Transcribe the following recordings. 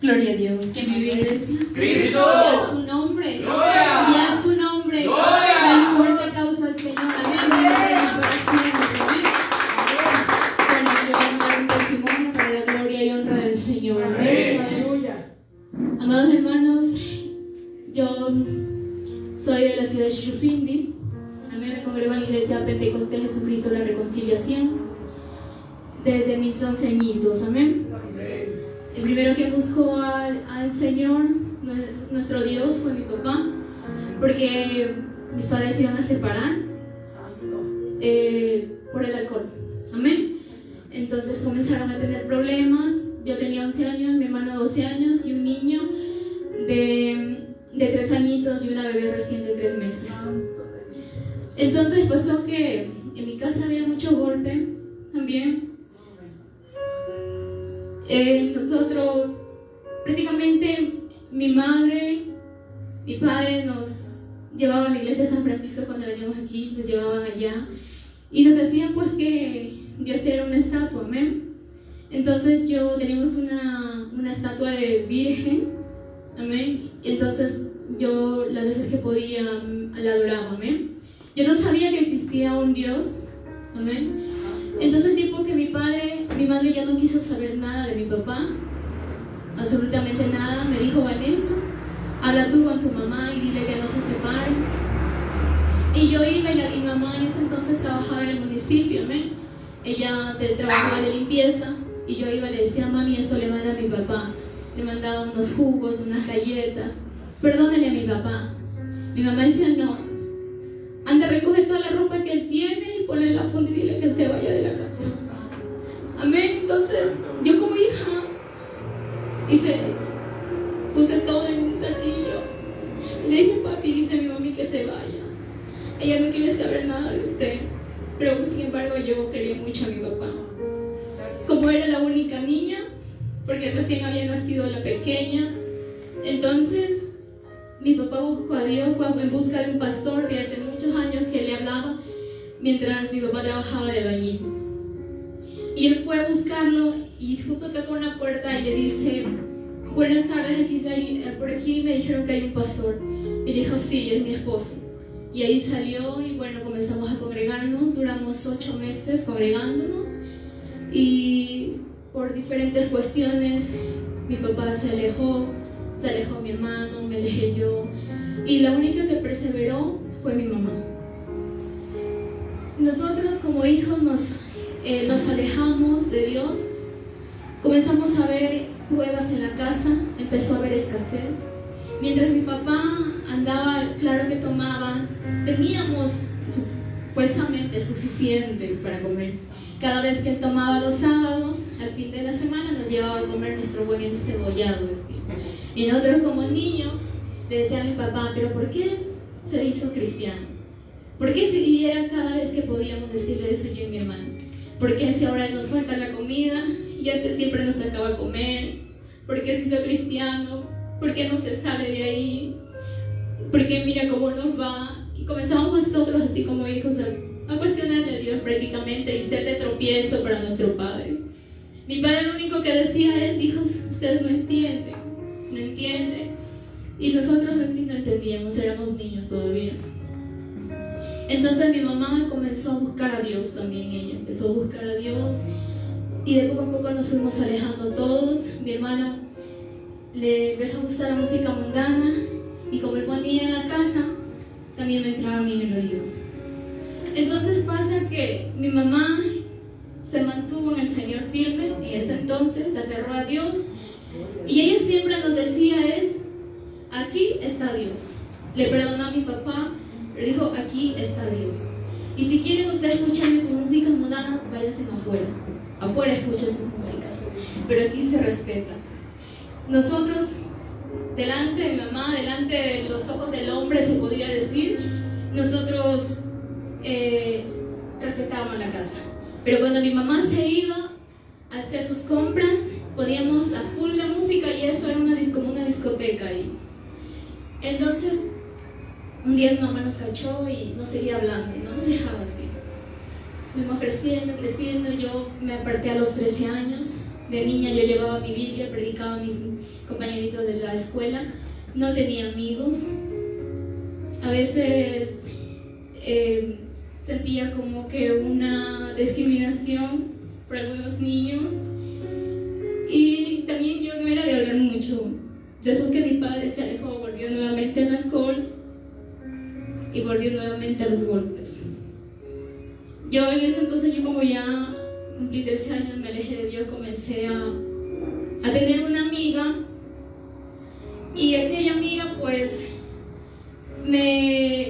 Gloria a Dios. Que mi iglesia. Cristo. Y a su nombre. Gloria. Y a su nombre. Gloria. Dale fuerte aplauso al Señor. Amén. Bueno, yo voy a dar un testimonio para la gloria y honra del Señor. Amén. Aleluya. Amados hermanos, yo soy de la ciudad de Chuchupindi. Amén. Me congrego en la iglesia Pentecostés Jesucristo la Reconciliación desde mis 11 añitos. Amén. El primero que buscó al Señor, nuestro Dios, fue mi papá, porque mis padres se iban a separar por el alcohol. Amén. Entonces comenzaron a tener problemas. Yo tenía 11 años, mi hermano 12 años y un niño de 3 añitos y una bebé recién de 3 meses. Entonces pasó que en mi casa había mucho golpe también. Nosotros, prácticamente mi madre, mi padre nos llevaban a la iglesia de San Francisco cuando veníamos aquí, nos llevaban allá y nos decían pues que Dios era una estatua, amén. Entonces teníamos una estatua de virgen, amén. Entonces yo las veces que podía la adoraba, amén. Yo no sabía que existía un Dios, amén. Entonces tipo que mi madre ya no quiso saber nada de mi papá, absolutamente nada. Me dijo: Vanessa, habla tú con tu mamá y dile que no se separen. Y yo iba y mi mamá en ese entonces trabajaba en el municipio, amén. Ella trabajaba de limpieza y yo iba y le decía: mami, esto le manda a mi papá. Le mandaba unos jugos, unas galletas, perdónale a mi papá. Mi mamá decía: no, anda, recoge toda la ropa que él tiene y ponle en la funda y dile que se vaya de la casa. Amén. Entonces yo como hija hice eso, puse todo en un saquillo. Le dije: papi, dice mi mami que se vaya, ella no quiere saber nada de usted. Pero sin embargo yo quería mucho a mi papá. Como era la única niña, porque recién había nacido la pequeña, entonces mi papá buscó a Dios, fue en busca de un pastor de hace muchos años que le hablaba mientras mi papá trabajaba de albañil. Y él fue a buscarlo y justo tocó una puerta y le dice: buenas tardes, por aquí me dijeron que hay un pastor. Y dijo: sí, es mi esposo. Y ahí salió y bueno, comenzamos a congregarnos. Duramos 8 meses congregándonos y por diferentes cuestiones mi papá se alejó mi hermano, me alejé yo y la única que perseveró fue mi mamá. Nosotros como hijos nos alejamos de Dios, comenzamos a ver pruebas en la casa, empezó a haber escasez. Mientras mi papá andaba, claro que tomaba, teníamos supuestamente suficiente para comer. Cada vez que él tomaba los sábados, al fin de la semana nos llevaba a comer nuestro buen encebollado, decía. Y nosotros como niños le decía a mi papá: pero ¿por qué se hizo cristiano? ¿Por qué si viviera cada vez que podíamos decirle eso yo y mi hermano? ¿Por qué si ahora nos falta la comida y antes siempre nos sacaba a comer? ¿Por qué se hizo cristiano? ¿Por qué no se sale de ahí? ¿Por qué mira cómo nos va? Y comenzamos nosotros así como hijos a cuestionarle a Dios prácticamente y ser de tropiezo para nuestro padre. Mi padre lo único que decía es: hijos, ustedes no entienden. Y nosotros así no entendíamos, éramos niños todavía. Entonces mi mamá comenzó a buscar a Dios también, ella empezó a buscar a Dios y de poco a poco nos fuimos alejando todos. Mi hermano le empezó a gustar la música mundana y como él ponía en la casa, también me entraba a mí en el oído. Entonces pasa que mi mamá se mantuvo en el Señor firme en ese entonces, se aferró a Dios y ella siempre nos decía aquí está Dios. Le perdonó a mi papá, pero dijo: aquí está Dios. Y si quieren ustedes escuchar sus músicas mundanas, váyanse afuera escuchen sus músicas, pero aquí se respeta. Nosotros, delante de mi mamá, delante de los ojos del hombre, se podría decir, nosotros respetábamos la casa. Pero cuando mi mamá se iba a hacer sus compras, poníamos a full de música y eso era como una discoteca ahí. Entonces, un día mi mamá nos cachó y nos seguía hablando, no nos dejaba así. Fuimos creciendo, yo me aparté a los 13 años De niña yo llevaba mi Biblia, predicaba a mis compañeritos de la escuela, no tenía amigos. A veces sentía como que una discriminación por algunos niños, y también yo no era de hablar mucho. Después que mi padre se alejó, volvió nuevamente al alcohol y volvió nuevamente a los golpes. Yo en ese entonces, yo como ya cumplí 13 años, me alejé de Dios, comencé a tener una amiga, y aquella amiga pues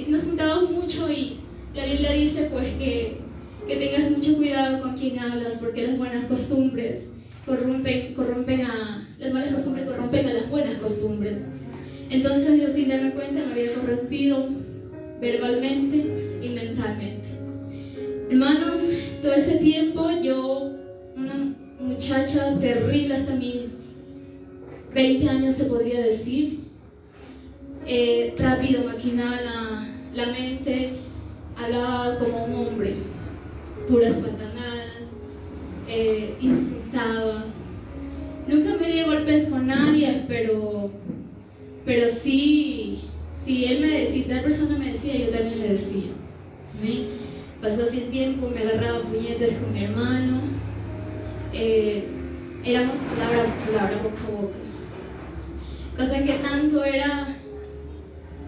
nos juntábamos mucho, y la Biblia dice pues que tengas mucho cuidado con quien hablas, porque las buenas costumbres las malas costumbres corrompen a las buenas costumbres. Entonces yo, sin darme cuenta, me había corrompido verbalmente y mentalmente. Hermanos, todo ese tiempo yo, una muchacha terrible hasta mis 20 años se podría decir, rápido maquinaba la mente, hablaba como un hombre, puras patanadas, insultaba. Nunca me di golpes con nadie, pero sí, si tal persona me decía, yo también le decía. ¿Sí? Pasó así el tiempo, me agarraba puñetes con mi hermano, éramos palabra, boca a boca. Cosa que tanto era,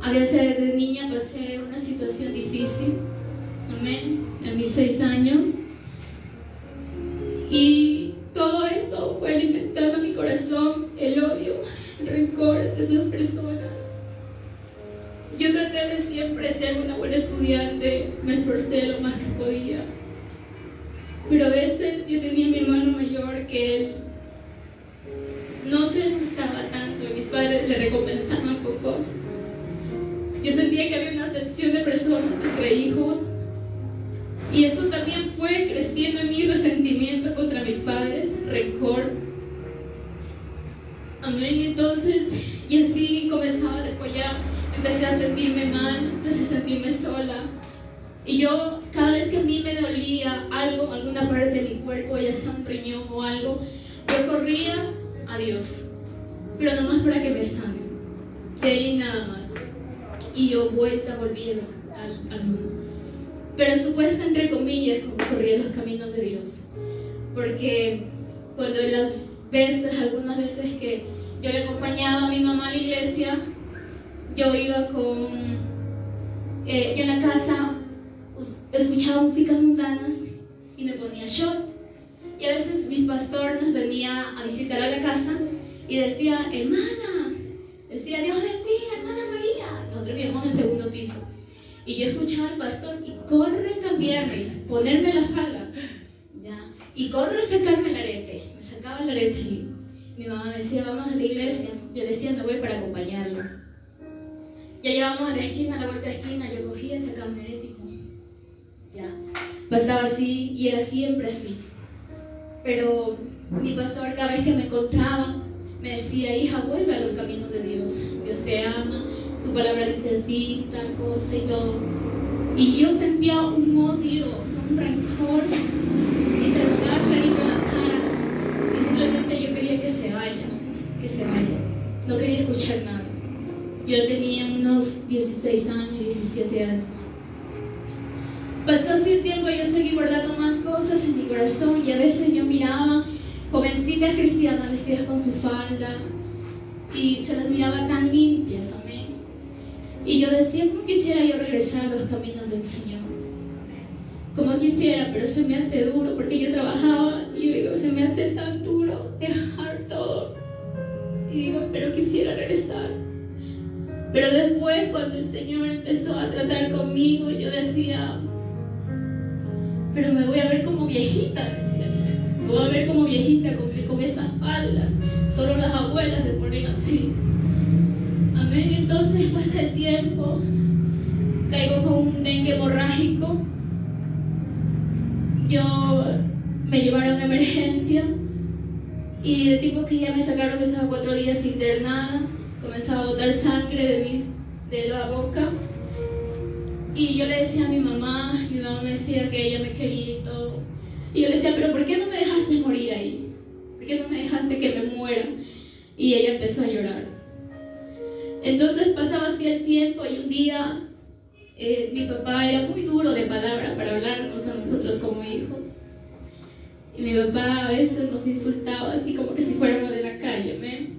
a veces de niña pasé una situación difícil, amén, en mis 6 años, y todo esto fue alimentando mi corazón, el odio, el rencor hacia esas personas. Yo traté de siempre ser una buena estudiante, me esforcé lo más que podía, pero a veces yo tenía a mi hermano mayor que él no se gustaba tanto, y mis padres le recompensaban con cosas. Yo sentía que había una acepción de personas entre hijos, y eso también fue creciendo en mí, resentimiento contra mis padres, rencor. Amén. Entonces, y así comenzaba después, ya empecé a sentirme mal, empecé a sentirme sola, y yo, cada vez que a mí me dolía algo, alguna parte de mi cuerpo, ya sea un riñón o algo, yo corría a Dios, pero nomás para que me sane, de ahí nada más. Y yo volví al mundo, pero supuesta entre comillas, como corría los caminos de Dios, porque cuando algunas veces que yo le acompañaba a mi mamá a la iglesia, yo iba yo en la casa escuchaba músicas mundanas y me ponía short, y a veces mi pastor nos venía a visitar a la casa y decía, hermana, decía, Dios bendiga, hermana María. Nosotros vivíamos en el segundo piso, y yo escuchaba al pastor y corre a cambiarme, ponerme la falda, ¿ya? Y corre a sacarme el arete. Me sacaba el arete y mi mamá me decía, vamos a la iglesia. Yo le decía, me voy para acompañarlo. Ya llevamos a la esquina, a la vuelta de esquina, yo cogía y sacaba mi arete y pum, ya. Pasaba así, y era siempre así. Pero mi pastor, cada vez que me encontraba, me decía, hija, vuelve a los caminos de Dios. Dios te ama, su palabra dice así, tal cosa y todo. Y yo sentía un odio, un rencor, y se me daba clarito en la cara, y simplemente yo quería que se vaya, no quería escuchar nada. Yo tenía unos 16 años, 17 años. Pasó así el tiempo, yo seguí guardando más cosas en mi corazón, y a veces yo miraba jovencitas cristianas vestidas con su falda, y se las miraba tan limpias, amén. Y yo decía, ¿cómo quisiera yo regresar a los caminos del Señor? Como quisiera, pero se me hace duro, porque yo trabajaba, y yo digo, se me hace tan duro dejar todo. Y digo, pero quisiera regresar. Pero después, cuando el Señor empezó a tratar conmigo, yo decía, pero me voy a ver como viejita, decía. Me voy a ver como viejita con esas faldas. Solo las abuelas se ponen así. Amén. Entonces pasa el tiempo, caigo con un dengue hemorrágico. Me llevaron a emergencia, y de tipo que ya me sacaron, que estaba 4 días internada, comenzaba a botar sangre de la boca. Y yo le decía a mi mamá me decía que ella me quería y todo. Y yo le decía, pero ¿por qué no me dejaste morir ahí? ¿Por qué no de que me muera. Y ella empezó a llorar. Entonces pasaba así el tiempo y un día mi papá era muy duro de palabra para hablarnos a nosotros como hijos. Y mi papá a veces nos insultaba así como que si fuéramos de la calle, ¿me?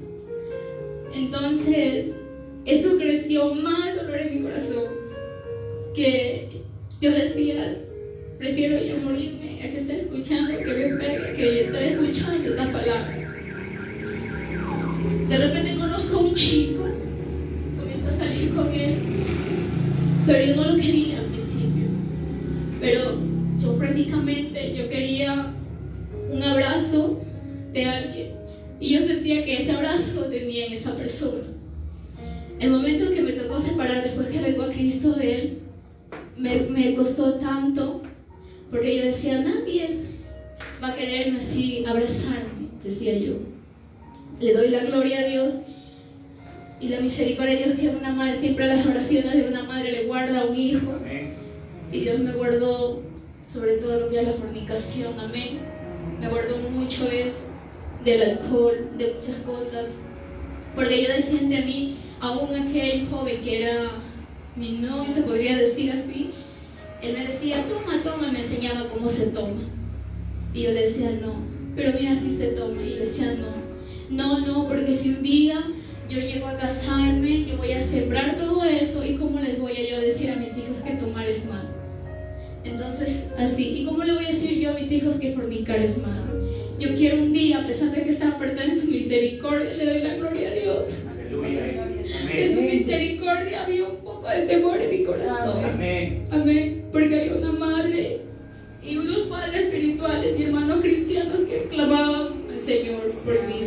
Entonces eso creció más dolor en mi corazón, que yo decía, prefiero yo morirme a que estar escuchando, que me pegue, que estar escuchando esas palabras. De repente conozco a un chico, comienzo a salir con él, pero yo no lo quería al principio. Pero yo prácticamente, yo quería un abrazo de alguien, y yo sentía que ese abrazo lo tenía en esa persona. El momento que me tocó separar después que vengo a Cristo de él, me costó tanto, porque yo decía, nadie va a quererme así, abrazarme, decía yo. Le doy la gloria a Dios y la misericordia de Dios, que una madre, siempre las oraciones de una madre le guarda a un hijo. Amén. Y Dios me guardó sobre todo lo que es la fornicación, amén. Me guardó mucho de eso, del alcohol, de muchas cosas, porque yo decía entre mí, aún aquel joven que era mi novio, se podría decir así, él me decía, toma, me enseñaba cómo se toma. Y yo le decía, no, pero mira, así se toma. Y yo le decía, no, porque si un día yo llego a casarme, yo voy a sembrar todo eso, ¿y cómo les voy a yo decir a mis hijos que tomar es malo? Entonces, así, ¿y cómo le voy a decir yo a mis hijos que fornicar es malo? Yo quiero un día, a pesar de que está apartada en su misericordia, le doy la gloria a Dios. En su misericordia había un poco de temor en mi corazón. Amén. Porque había una madre y unos padres espirituales y hermanos cristianos que clamaban al Señor por mí.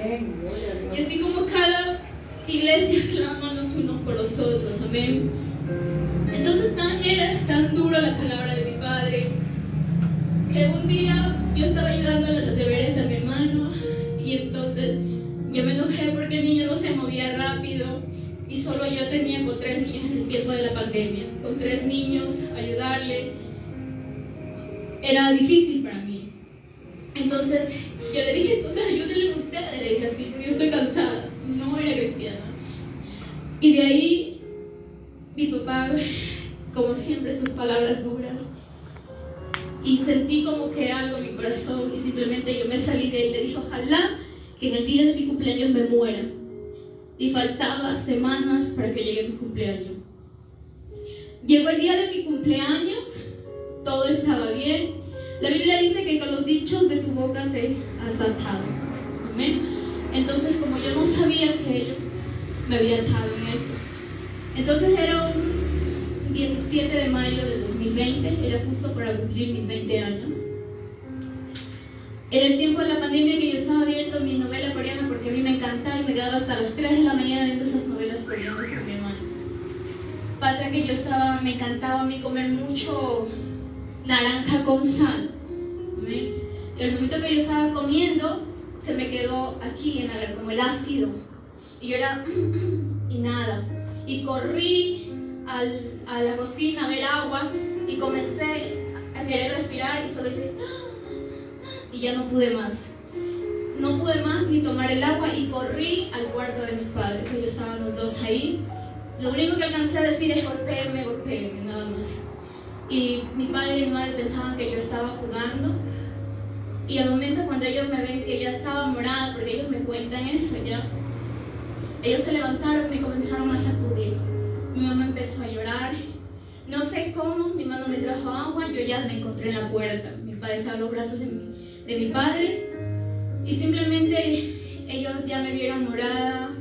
Y así como cada iglesia clama los unos por los otros. Amén. Entonces era tan dura la palabra de mi padre, que un día yo estaba ayudándole a los deberes a mi hermano, y entonces yo me enojé porque el niño no se movía rápido y solo yo tenía con 3 niños en el tiempo de la pandemia. Con 3 niños, ayudarle era difícil para mí. Entonces yo le dije, entonces ayúdenle a ustedes, le dije así, porque yo estoy cansada, no era cristiana. Y de ahí mi papá, como siempre, sus palabras duras, y sentí como que algo en mi corazón, y simplemente yo me salí de él y le dije, ojalá que en el día de mi cumpleaños me muera. Y faltaba semanas para que llegue mi cumpleaños. Llegó el día de mi cumpleaños, todo estaba bien. La Biblia dice que con los dichos de tu boca te has atado. Amén. Entonces, como yo no sabía que yo me había atado en eso, entonces era un 17 de mayo del 2020, era justo para cumplir mis 20 años. Era el tiempo de la pandemia que yo estaba viendo mi novela coreana, porque a mí me encantaba y me quedaba hasta las 3 de la mañana viendo esas novelas coreanas con mi hermano. Pasa que me encantaba a mí comer mucho naranja con sal. ¿Sí? El momento que yo estaba comiendo, se me quedó aquí en la, como el ácido. Y yo era, y nada. Y corrí a la cocina a ver agua y comencé a querer respirar y solo hice, y ya no pude más. No pude más ni tomar el agua y corrí al cuarto de mis padres. Ellos estaban los dos ahí. Lo único que alcancé a decir es golpéenme, nada más. Y mi padre y mi madre pensaban que yo estaba jugando. Y al momento cuando ellos me ven que ya estaba morada, porque ellos me cuentan eso ya, ellos se levantaron y me comenzaron a sacudir. Mi mamá empezó a llorar. No sé cómo, mi mamá me trajo agua, yo ya me encontré en la puerta. Mi padre estaba en los brazos de mi padre. Y simplemente ellos ya me vieron morada.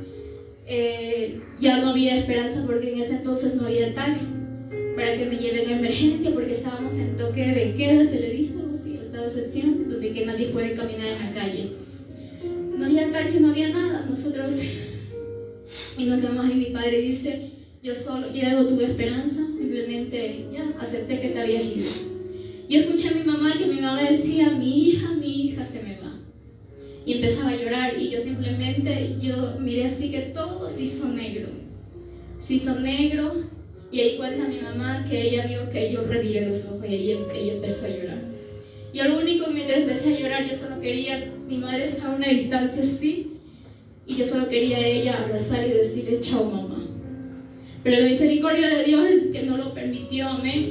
Ya no había esperanza porque en ese entonces no había taxi para que me lleven a emergencia, porque estábamos en toque de queda, se le dice algo así, estado de excepción, donde que nadie puede caminar en la calle. No había taxi, no había nada. Nosotros, y nos quedamos ahí. Mi padre dice, yo ya no tuve esperanza, simplemente ya acepté que te habías ido. Yo escuché a mi mamá decía, mi hija se me va. Y empezaba a llorar, y yo simplemente, yo miré así que todo se hizo negro. Y ahí cuenta mi mamá que ella vio que yo reviré los ojos, y ahí ella empezó a llorar. Yo lo único, mientras empecé a llorar, yo solo quería, mi madre estaba a una distancia así, y yo solo quería a ella abrazar y decirle chao mamá. Pero la misericordia de Dios es que no lo permitió, amén.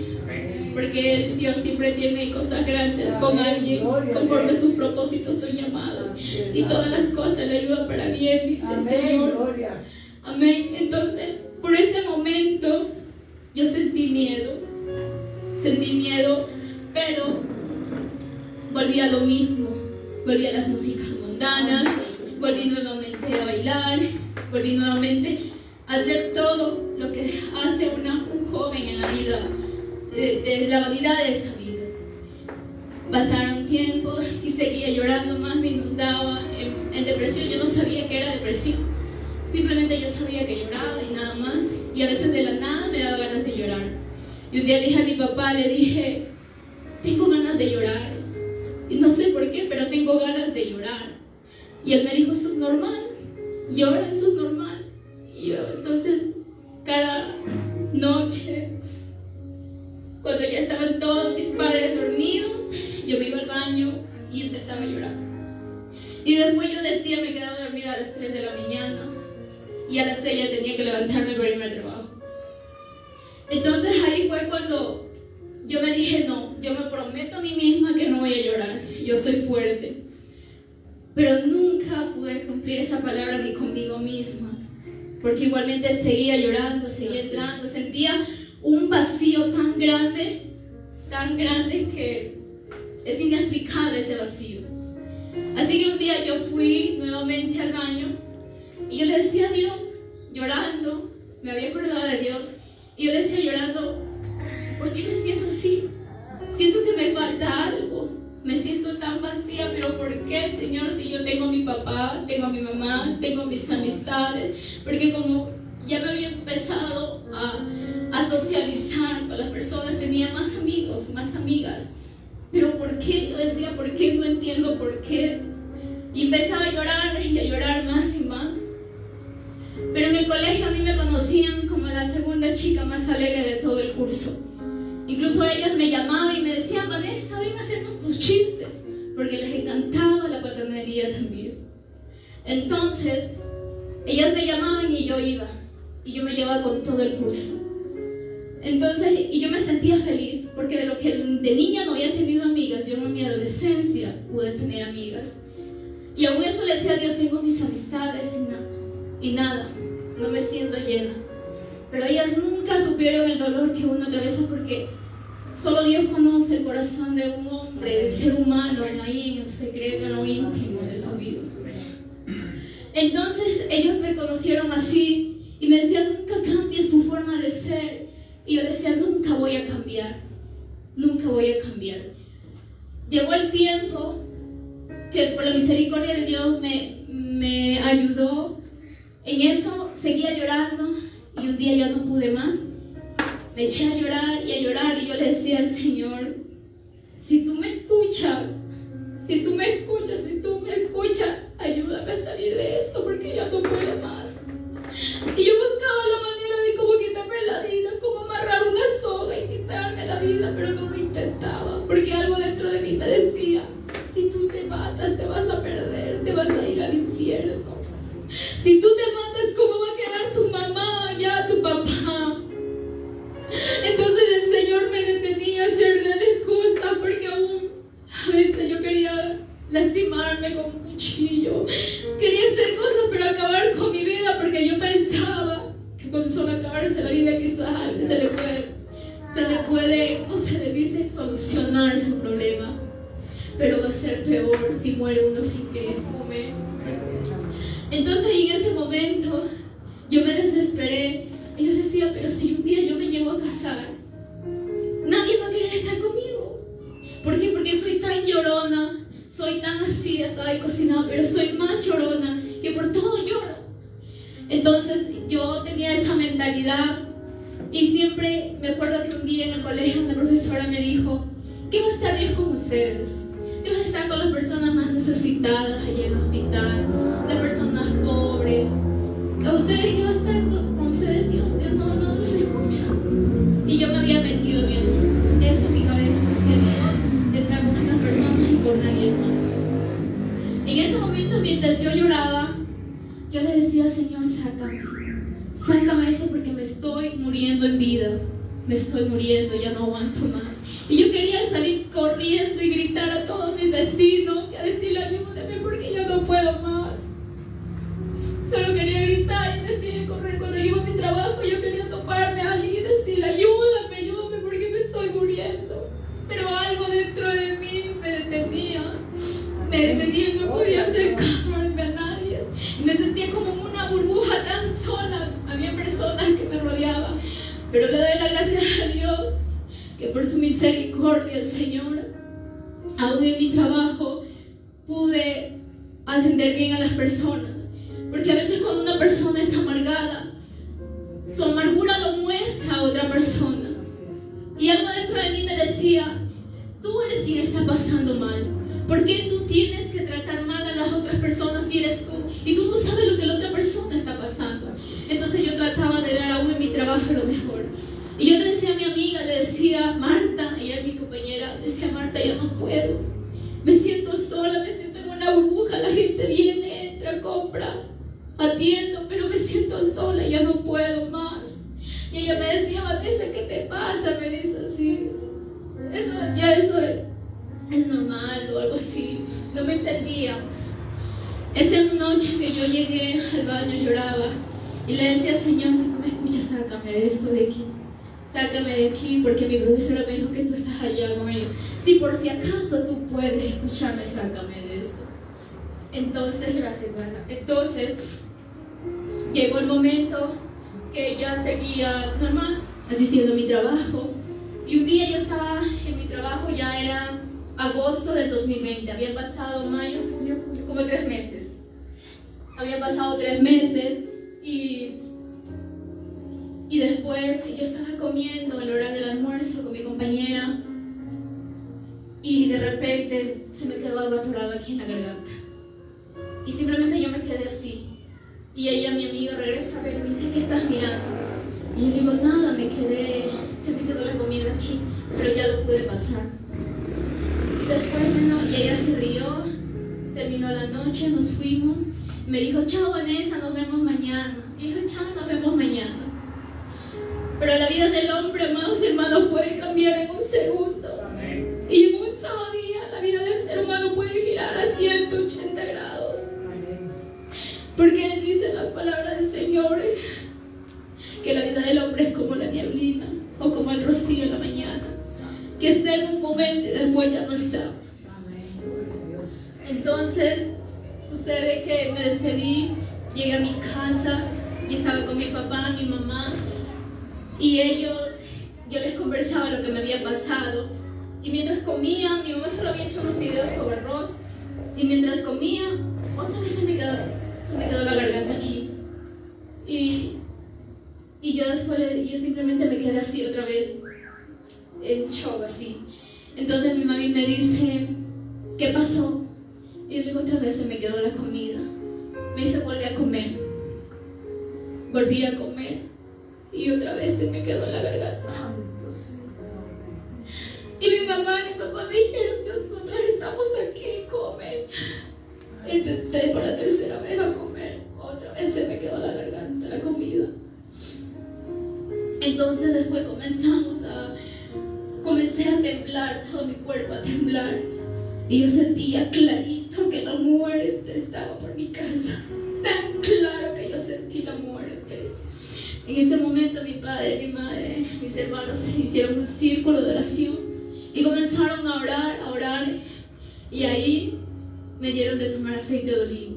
Porque Dios siempre tiene cosas grandes con alguien, conforme sus propósitos son llamados. Y todas las cosas le ayudan para bien, dice el Señor. Amén. Entonces, por ese momento, yo sentí miedo, pero volví a lo mismo. Volví a las músicas mundanas, volví nuevamente a bailar, volví nuevamente a hacer todo lo que hace un joven en la vida, de la vanidad de esta vida. Pasaron tiempo y seguía llorando más, me inundaba en depresión. Yo no sabía que era depresión, simplemente yo sabía que lloraba y nada más, y a veces de la nada me daba ganas de llorar. Y un día le dije a mi papá, le dije, tengo ganas de llorar, y no sé por qué, pero tengo ganas de llorar. Y él me dijo, eso es normal, llora, eso es normal. Y yo entonces cada noche, cuando ya estaban todos mis padres dormidos, yo me iba al baño y empezaba a llorar. Y después yo decía, me quedaba dormida a las 3 de la mañana y a las 6 ya tenía que levantarme para irme al trabajo. Entonces ahí fue cuando yo me dije, no, yo me prometo a mí misma que no voy a llorar, yo soy fuerte. Pero nunca pude cumplir esa palabra ni conmigo misma, porque igualmente seguía llorando, seguía entrando, sentía un vacío tan grande que es inexplicable ese vacío. Así que un día yo fui nuevamente al baño y yo le decía a Dios, llorando, me había acordado de Dios, y yo le decía llorando, ¿por qué me siento así? Siento que me falta algo, me siento tan vacía, pero ¿por qué, Señor, si yo tengo a mi papá, tengo a mi mamá, tengo mis amistades? Porque como ya me había empezado a socializar con las personas, tenía más amigos, más amigas. Pero ¿por qué? Yo decía, ¿por qué? No entiendo por qué. Y empezaba a llorar y a llorar más y más. Pero en el colegio a mí me conocían como la segunda chica más alegre de todo el curso. Incluso ellas me llamaban y me decían, Vanessa, ven a hacernos tus chistes, porque les encantaba la patanería también. Entonces, ellas me llamaban y yo iba, y yo me llevaba con todo el curso. Entonces, y yo me sentía feliz, porque de lo que de niña no había tenido amigas, yo en mi adolescencia pude tener amigas. Y aún eso le decía a Dios, tengo mis amistades y nada, no me siento llena. Pero ellas nunca supieron el dolor que uno atraviesa, porque solo Dios conoce el corazón de un hombre, del ser humano, ahí en el secreto, en lo íntimo de su vida. Entonces ellos me conocieron así y me decían, nunca cambies tu forma de ser. Y yo decía, nunca voy a cambiar, nunca voy a cambiar. Llegó el tiempo que por la misericordia de Dios me ayudó. En eso seguía llorando y un día ya no pude más. Me eché a llorar y yo le decía al Señor, si tú me escuchas, ayúdame a salir de esto, porque ya no puedo más. Y yo buscaba la manera de cómo quitarme la vida, cómo amarrar una soga y quitarme la vida, pero no lo intentaba, porque algo dentro de mí me decía, si tú te matas te vas a perder, te vas a ir al infierno. Si tú te matas, ¿cómo va a quedar tu mamá, ya tu papá? Entonces el Señor me detenía a hacer las cosas, porque aún a veces yo quería lastimarme con un cuchillo, quería hacer cosas para acabar con mi vida, porque yo pensaba que con solo acabarse la vida quizás a alguien se le puede, ¿cómo se le dice?, solucionar su problema, pero va a ser peor si muere uno sin Cristo. Entonces en ese momento yo me desesperé y yo decía, pero si un día yo me llego a casar, nadie va a querer estar conmigo. ¿Por qué? Porque soy tan llorona, soy tan así, estaba cocinada, pero soy más llorona que por todo lloro. Entonces yo tenía esa mentalidad y siempre me acuerdo que un día en el colegio una profesora me dijo, ¿qué va a estar Dios con ustedes? Dios está con las personas más necesitadas allá en el hospital, las personas pobres. ¿A ustedes qué va a estar con ustedes? Dios no los escucha. Y yo me había metido en eso en mi cabeza, que Dios está con esas personas nadie más. En ese momento, mientras yo lloraba, yo le decía: Señor, sácame eso, porque me estoy muriendo en vida, me estoy muriendo, ya no aguanto más. Y yo quería salir corriendo y gritar a todos mis vecinos, y a decirle: ayúdenme porque ya no puedo más. Solo quería gritar y decir, correr. Cuando iba a mi trabajo, yo quería toparme a alguien y decirle: ayúdame porque me estoy muriendo. Pero algo dentro de mí me detenía y no podía acercarme a nadie. Y me sentía como en una burbuja tan sola. Había personas que me rodeaban, pero le doy las gracias a Dios que por su misericordia, el Señor, aún en mi trabajo, pude atender bien a las personas. Porque a veces cuando una persona es amargada, su amargura lo muestra a otra persona. Y algo dentro de mí me decía: tú eres quien está pasando mal. ¿Por qué tú tienes que tratar mal a las otras personas si eres tú? Y tú no sabes lo que la otra persona está pasando. Entonces yo trataba de dar aún en mi trabajo lo mejor. Y yo le decía a mi amiga, le decía: Marta, ella es mi compañera, le decía: Marta, ya no puedo. Me siento sola, me siento en una burbuja. La gente viene, entra, compra, atiendo, pero me siento sola, ya no puedo más. Y ella me decía: Vanessa, ¿qué te pasa? Me dice así. Eso es normal o algo así. No me entendía. Esa noche que yo llegué al baño, lloraba y le decía: Señor, si no me escuchas, sácame de esto de aquí. Sácame de aquí, porque mi profesora me dijo que tú estás allá con ellos. Si por si acaso tú puedes escucharme, sácame de esto. Entonces, gracias, hermana. Entonces, llegó el momento que ya seguía normal, asistiendo a mi trabajo. Y un día yo estaba en mi trabajo, ya era agosto del 2020. Habían pasado mayo, junio, julio, como 3 meses. Habían pasado 3 meses y después yo estaba comiendo a la hora del almuerzo con mi compañera y de repente se me quedó algo atorado aquí en la garganta. Y simplemente yo me quedé así. Y ella, mi amiga, regresa a ver y me dice: ¿qué estás mirando? Y yo digo: nada, se me quedó la comida aquí, pero ya lo pude pasar. Después, y ella se rió, terminó la noche, nos fuimos. Me dijo: chao, Vanessa, nos vemos mañana. Y dijo: chao, nos vemos mañana. Pero la vida del hombre, amados hermanos, puede cambiar en un segundo. Amén. Y en un solo día la vida del ser humano puede girar a 180 grados. Porque dice la palabra del Señor que la vida del hombre es como la nieblina o como el rocío en la mañana, que está en un momento y después ya no está. Entonces sucede que me despedí, llegué a mi casa y estaba con mi papá, mi mamá, y yo les conversaba lo que me había pasado. Y mientras comía, mi mamá solo había hecho unos videos con arroz, y mientras comía, otra vez se me quedó la garganta aquí. Y yo después, yo simplemente me quedé así otra vez, en shock así. Entonces mi mami me dice: ¿qué pasó? Y yo digo: otra vez se me quedó la comida. Me dice: vuelve a comer. Volví a comer y otra vez se me quedó en la garganta. Y mi mamá y mi papá me dijeron: nosotros estamos aquí, come. Intenté por la tercera vez a comer, otra vez se me quedó la garganta, la comida. Entonces después comencé a temblar, todo mi cuerpo a temblar. Y yo sentía clarito que la muerte estaba por mi casa. Tan claro que yo sentí la muerte. En ese momento mi padre, mi madre, mis hermanos se hicieron un círculo de oración y comenzaron a orar. Y ahí me dieron de tomar aceite de olivo.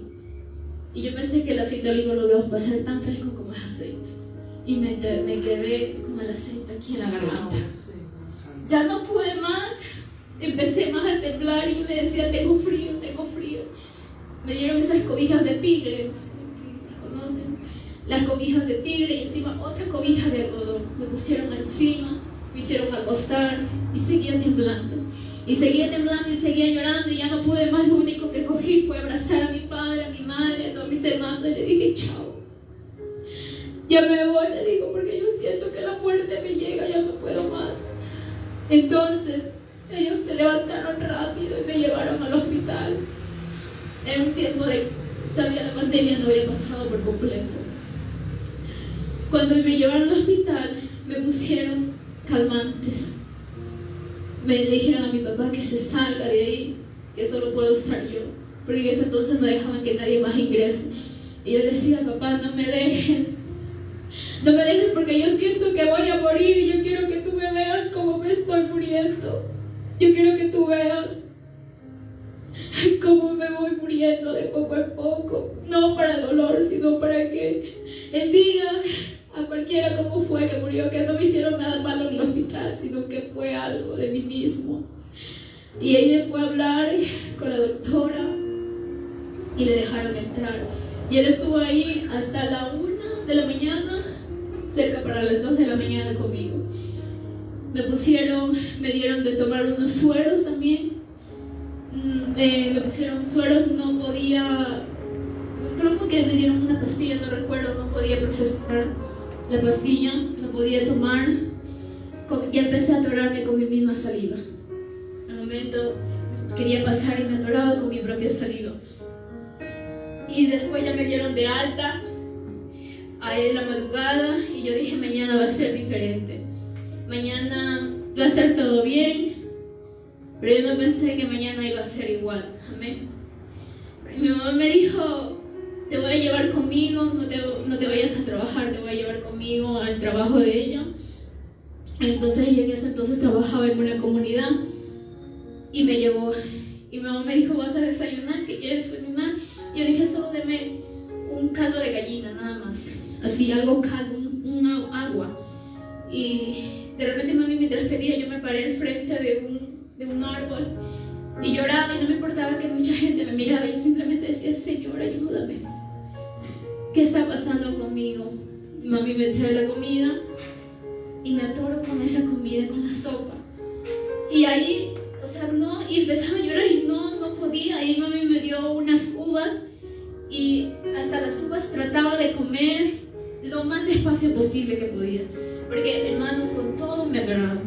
Y yo pensé que el aceite de olivo lo iba a pasar tan fresco como es aceite. Y me quedé con el aceite aquí en la garganta. Ya no pude más. Empecé más a temblar y yo le decía: tengo frío. Me dieron esas cobijas de tigre, ¿las conocen? Las cobijas de tigre y encima otra cobija de algodón. Me pusieron encima, me hicieron acostar y seguía temblando. Y seguía temblando y seguía llorando y ya no pude más. Lo único que cogí fue abrazar a mi padre, a mi madre, a todos mis hermanos y le dije: chao. Ya me voy, le digo, porque yo siento que la muerte me llega, ya no puedo más. Entonces ellos se levantaron rápido y me llevaron al hospital. Era un tiempo de todavía la pandemia no había pasado por completo. Cuando me llevaron al hospital, me pusieron calmantes. Me dijeron a mi papá que se salga de ahí, que solo puedo estar yo, porque en ese entonces no dejaban que nadie más ingrese. Y yo le decía, papá, no me dejes porque yo siento que voy a morir y yo quiero que tú me veas como me estoy muriendo. Yo quiero que tú veas cómo me voy muriendo de poco a poco, no para dolor, sino para que él diga a cualquiera cómo fue que murió, que no me hicieron nada malo en el hospital, sino que fue algo de mí mismo. Y ella fue a hablar con la doctora y le dejaron entrar. Y él estuvo ahí hasta la 1 de la mañana, cerca para las 2 de la mañana conmigo. Me dieron de tomar unos sueros también. Me pusieron sueros, no podía, creo que me dieron una pastilla, no recuerdo, no podía procesar la pastilla, no podía tomar. Ya empecé a atorarme con mi misma saliva. Al momento quería pasar y me atoraba con mi propia saliva. Y después ya me dieron de alta en la madrugada y yo dije, mañana va a ser diferente, mañana va a ser todo bien, pero yo no pensé que mañana iba a ser igual. Amén. Mi mamá me dijo, te voy a llevar conmigo, no te vayas a trabajar, te voy a llevar conmigo al trabajo de ella. Entonces ella en ese entonces trabajaba en una comunidad y me llevó. Y mi mamá me dijo, ¿vas a desayunar? ¿Qué quieres desayunar? Y yo dije, solo deme un caldo de gallina, nada más. Así, algo caldo, un agua. Y de repente mami, mientras pedía, yo me paré al frente de un árbol y lloraba y no me importaba que mucha gente me miraba y simplemente decía, Señor, ayúdame. ¿Qué está pasando conmigo? Mami me trae la comida y me atoro con esa comida, con la sopa. Y ahí, y empezaba a llorar y no podía. Y mami me dio unas uvas y hasta las uvas trataba de comer lo más despacio posible que podía. Porque, hermanos, con todo me atoraba,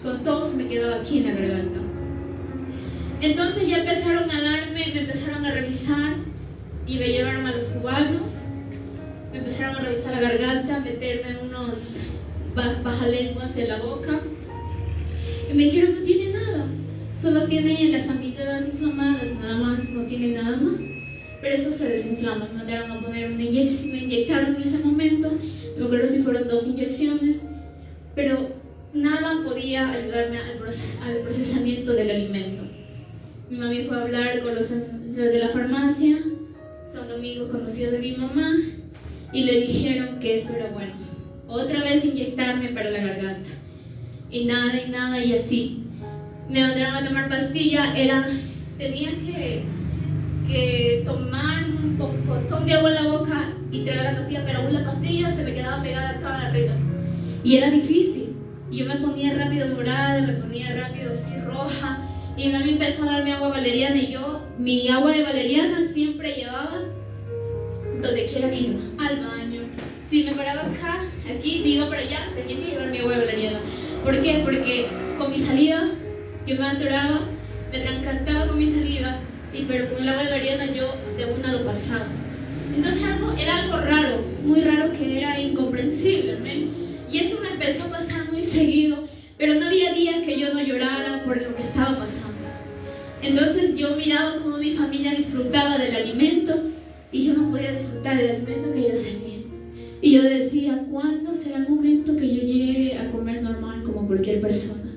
con todo se me quedaba aquí en la garganta. Entonces ya empezaron a me empezaron a revisar y me llevaron a los cubanos. Me empezaron a revisar la garganta, a meterme unos bajalenguas en la boca. Y me dijeron, no tiene nada, solo tiene las amígdalas inflamadas, nada más, no tiene nada más. Pero eso se desinflama. Me mandaron a poner una inyección, me inyectaron en ese momento, no me acuerdo si fueron 2 inyecciones, pero nada podía ayudarme al procesamiento del alimento. Mi mami fue a hablar con los de la farmacia, son amigos conocidos de mi mamá, y le dijeron que esto era bueno. Otra vez inyectarme para la garganta. Y nada, y así. Me mandaron a tomar pastilla, tenía que tomar un montón de agua en la boca y tragar la pastilla, pero aún la pastilla se me quedaba pegada acá arriba. Y era difícil. Y yo me ponía rápido morada, me ponía rápido así roja. Y mi mami empezó a darme agua valeriana y mi agua de valeriana siempre llevaba donde quiera que iba, al baño. Si me paraba acá, aquí, me iba para allá, tenía que llevar mi agua de valeriana. ¿Por qué? Porque con mi saliva yo me atoraba, me trancantaba con mi saliva, pero con el agua de valeriana yo de una lo pasaba. Entonces era algo raro, muy raro, que era incomprensible, ¿me? Y eso me empezó a pasar muy seguido, pero no había día que yo no llorara por lo que estaba pasando. Entonces yo miraba cómo mi familia disfrutaba del alimento y yo no podía disfrutar del alimento que ellos tenían. Y yo decía, ¿cuándo será el momento que yo llegue a comer normal como cualquier persona?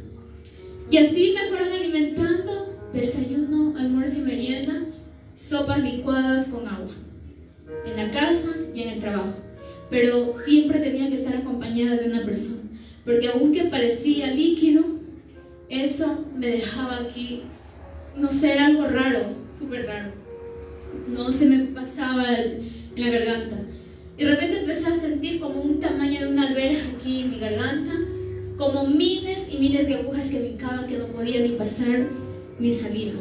Y así me fueron alimentando, desayuno, almuerzo y merienda, sopas licuadas con agua, en la casa y en el trabajo. Pero siempre tenía que estar acompañada de una persona, porque aunque parecía líquido, eso me dejaba aquí, no sé, era algo raro, súper raro. No se me pasaba en la garganta. Y de repente empecé a sentir como un tamaño de una alberja aquí en mi garganta, como miles y miles de agujas que picaban, que no podía ni pasar mi saliva.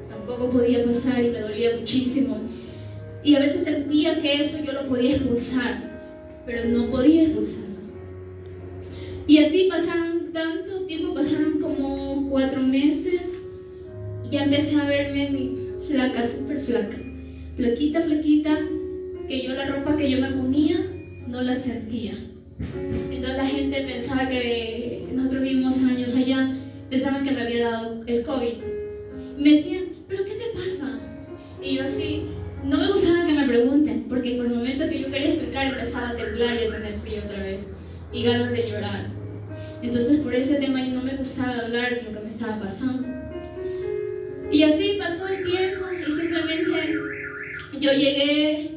Tampoco podía pasar y me dolía muchísimo. Y a veces sentía que eso yo lo podía expulsar, pero no podía expulsarlo. Y así pasaron tanto tiempo, pasaron como 4 meses. Y ya empecé a verme la súper flaca, flaquita, flaquita, que yo la ropa que yo me ponía no la sentía. Entonces la gente pensaba que nosotros vivimos años allá, pensaban que me había dado el COVID. Me decían, ¿pero qué te pasa? Y yo así, no me gustaba que me pregunten, porque por el momento que yo quería explicar empezaba a temblar y a tener frío otra vez y ganas de llorar. Entonces por ese tema no me gustaba hablar de lo que me estaba pasando. Y así pasó el tiempo y simplemente yo llegué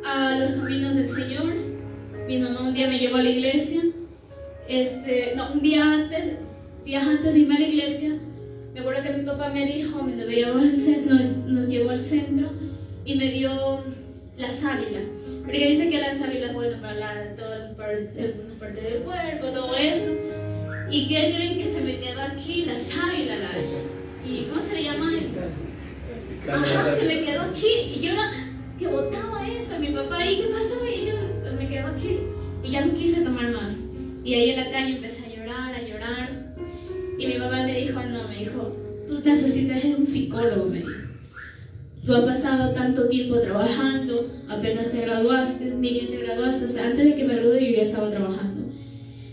a los caminos del Señor. Mi mamá un día me llevó a la iglesia. Un día antes, días antes de irme a la iglesia, me acuerdo que mi papá me dijo, nos llevó al centro y me dio la sábila. Porque dice que la sábila es buena para todas las partes del cuerpo, todo eso. ¿Y qué creen que se me quedó aquí? La sábila, ¿y cómo se le llama? Ajá, se me quedó aquí. Y yo que botaba eso, mi papá, ¿y qué pasó? Y yo, se me quedó aquí. Y ya no quise tomar más. Y ahí en la calle empecé a llorar, a llorar. Y mi papá me dijo, tú necesitas un psicólogo, me dijo. Tú has pasado tanto tiempo trabajando, apenas te graduaste, ni bien te graduaste, o sea, antes de que me gradué yo ya estaba trabajando.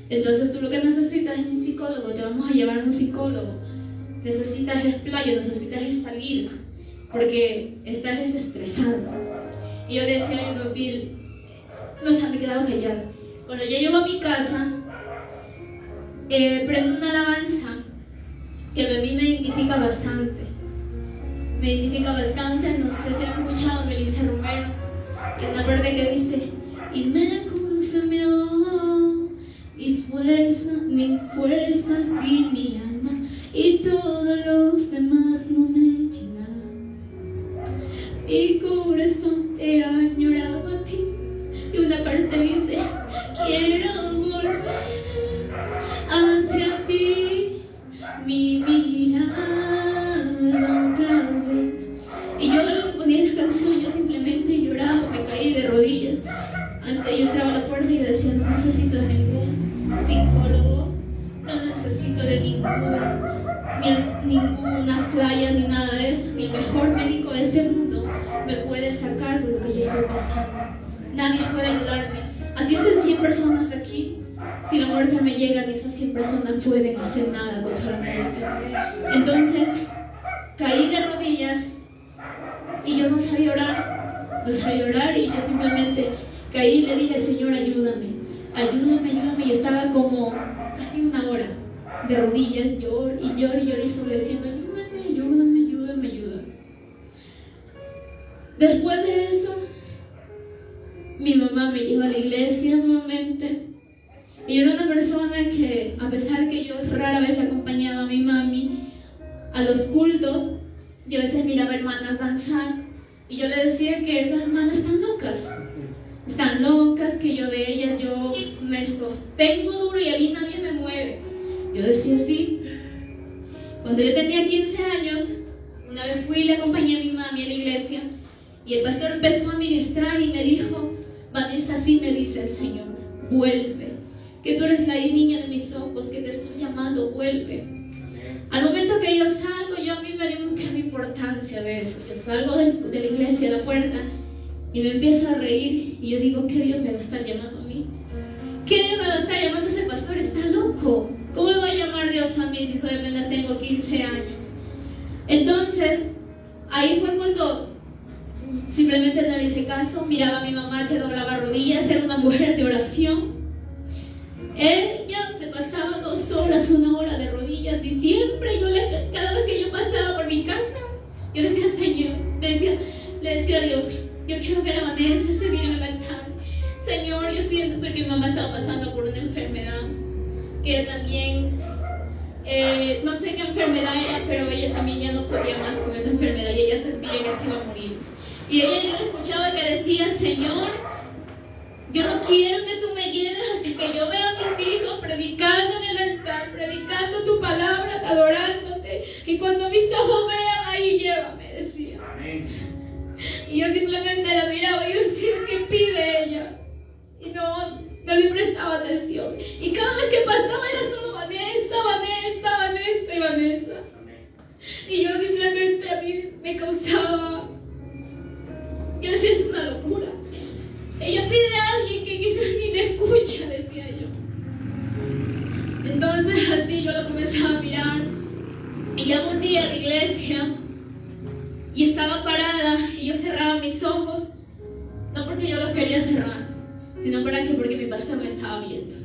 Entonces tú lo que necesitas es un psicólogo, te vamos a llevar a un psicólogo. Necesitas desplayo, necesitas salir, porque estás estresado. Y yo le decía a mi papi, me quedaba callada. Cuando yo llego a mi casa, prendo una alabanza que a mí me identifica bastante. Me identifica bastante, no sé si han escuchado Melissa Romero, que una parte que dice, y me consumió mi fuerza y mi alma, y todo lo demás no me llena. Mi corazón te añoraba a ti. Y una parte dice, quiero volver hacia ti, mi mirada otra vez. Y yo cuando ponía esa canción, yo simplemente lloraba, me caí de rodillas. Antes yo entraba a la puerta y yo decía, no necesito de ningún psicólogo, no necesito de ninguna playa ni nada de eso. Ni el mejor médico de este mundo me puede sacar de lo que yo estoy pasando. Nadie puede ayudarme. Así estén 100 personas aquí. Si la muerte me llega, ni esas 100 personas pueden hacer nada contra la muerte. Entonces, caí de rodillas y yo no sabía orar y yo simplemente caí y le dije, Señor, ayúdame. Y estaba como casi una hora de rodillas, lloro y solo diciendo, ayúdame. Después de eso, mi mamá me lleva a la iglesia nuevamente. Y yo era una persona que, a pesar que yo rara vez la acompañaba a mi mami a los cultos, yo a veces miraba hermanas danzar y yo le decía que esas hermanas están locas, que yo de ellas yo me sostengo duro y a mí nadie me mueve. Yo decía así. Cuando yo tenía 15 años, una vez fui y le acompañé a mi mami a la iglesia y el pastor empezó a ministrar y me dijo, Vanessa, así me dice el Señor, vuelve, que tú eres la niña de mis ojos, que te estoy llamando, vuelve. Al momento que yo salgo, yo a mí me dio mucha importancia de eso. Yo salgo de la iglesia a la puerta y me empiezo a reír y yo digo, ¿qué Dios me va a estar llamando a mí? ¿Qué Dios me va a estar llamando a ese pastor? Está loco. ¿Cómo me va a llamar Dios a mí si soy apenas tengo 15 años? Entonces, ahí fue cuando simplemente no le hice caso. Miraba a mi mamá que doblaba rodillas, era una mujer de oración. Ella se pasaba 2 horas, 1 hora de rodillas y siempre cada vez que yo pasaba por mi casa, yo le decía, Señor, le decía a Dios, yo quiero ver a Vanessa servir en el altar. Señor, yo siento porque mi mamá estaba pasando por una enfermedad que también, no sé qué enfermedad era, pero ella también ya no podía más con esa enfermedad y ella sentía que se iba a morir. Y ella yo le escuchaba que decía, Señor, yo no quiero que tú me lleves hasta que yo vea a mis hijos predicando en el altar, predicando tu palabra, adorándote. Y cuando mis ojos vean, ahí llévame, decía. Amén. Y yo simplemente la miraba y yo decía, ¿qué pide ella? Y no le prestaba atención. Y cada vez que pasaba era solo Vanessa. Y yo simplemente, a mí me causaba Yo decía, es una locura. Ella pide a alguien que quizás ni le escucha, decía yo. Entonces así yo la comenzaba a mirar. Y llegó un día a la iglesia y estaba parada y yo cerraba mis ojos, no porque yo los quería cerrar, sino porque mi pastor me estaba viendo.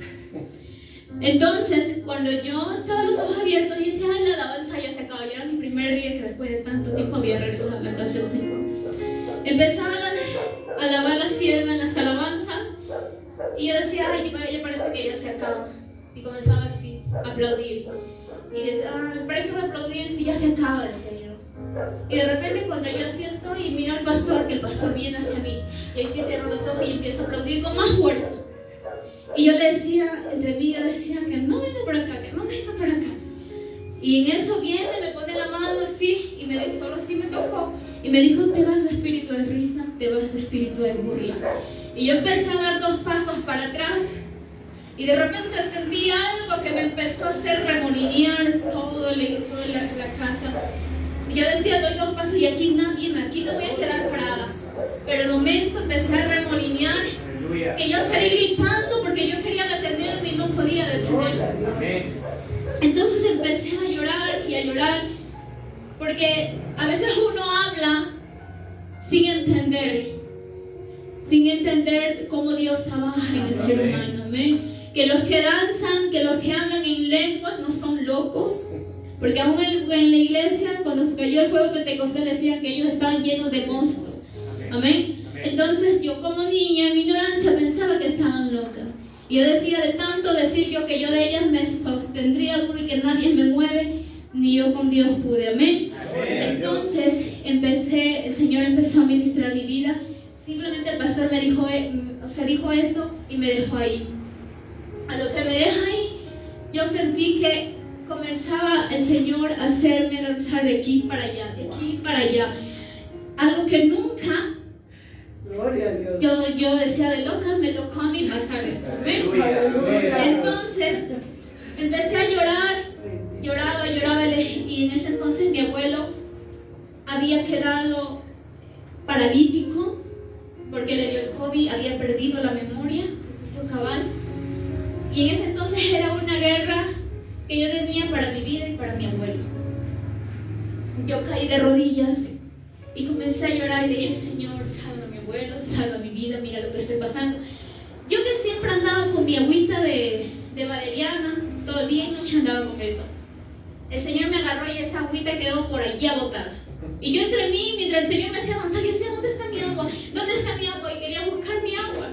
Entonces, cuando yo estaba los ojos abiertos, yo decía, ay, la alabanza ya se acabó. Y era mi primer día que después de tanto tiempo había regresado a la casa del Señor. Empezaba a alabar la sierva en las alabanzas y yo decía, ay, ya parece que ya se acaba. Y comenzaba así, a aplaudir. Y decía, ay, ¿para qué voy a aplaudir si ya se acaba? Decía yo. Y de repente cuando yo así estoy y miro al pastor, que el pastor viene hacia mí, y ahí sí cierro los ojos y empiezo a aplaudir con más fuerza. Y yo le decía, entre mí, yo decía que no venga por acá, que no venga por acá. Y en eso viene, me pone la mano así, y solo así me tocó. Y me dijo, te vas de espíritu de risa, te vas de espíritu de burla. Y yo empecé a dar 2 pasos para atrás. Y de repente sentí algo que me empezó a hacer remolinear toda la casa. Y yo decía, doy 2 pasos y aquí me voy a quedar parada. Pero el momento empecé a remolinear, que yo salí gritando porque yo quería detenerme y no podía detenerme. Entonces empecé a llorar y a llorar, porque a veces uno habla sin entender cómo Dios trabaja en el ser humano. Amén. Que los que danzan, que los que hablan en lenguas no son locos, porque aún en la iglesia, cuando cayó el fuego pentecostal, decían que ellos estaban llenos de monstruos. Amén. Entonces yo como niña en mi ignorancia pensaba que estaban locas. Y yo decía, de tanto decir yo que yo de ellas me sostendría y que nadie me mueve, ni yo con Dios pude. Amén. Entonces el Señor empezó a ministrar mi vida. Simplemente el pastor me dijo, dijo eso y me dejó ahí. A lo que me deja ahí, yo sentí que comenzaba el Señor a hacerme danzar de aquí para allá, de aquí para allá. Algo que nunca, gloria a Dios, yo decía de loca, me tocó a mí pasar eso. ¿Ven? Entonces empecé a llorar, lloraba, y en ese entonces mi abuelo había quedado paralítico porque le dio el COVID, había perdido la memoria, su juicio cabal. Y en ese entonces era una guerra que yo tenía para mi vida y para mi abuelo. Yo caí de rodillas y comencé a llorar y dije, Señor, salva a mi abuelo, salva mi vida, mira lo que estoy pasando. Yo que siempre andaba con mi agüita de valeriana, todo día y noche andaba con eso. El Señor me agarró y esa agüita quedó por allá botada. Y yo entre mí, mientras el Señor me hacía avanzar, yo decía, ¿dónde está mi agua? ¿Dónde está mi agua? Y quería buscar mi agua.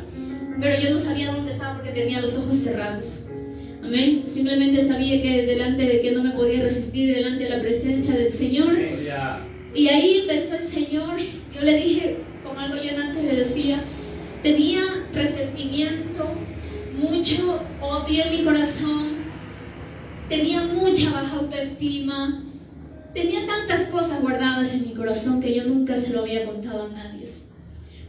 Pero yo no sabía dónde estaba porque tenía los ojos cerrados. Amén. Simplemente sabía que delante de que no me podía resistir delante de la presencia del Señor. Y ahí empezó el Señor. Yo le dije, como algo yo antes le decía, tenía resentimiento, mucho odio en mi corazón, tenía mucha baja autoestima, tenía tantas cosas guardadas en mi corazón que yo nunca se lo había contado a nadie.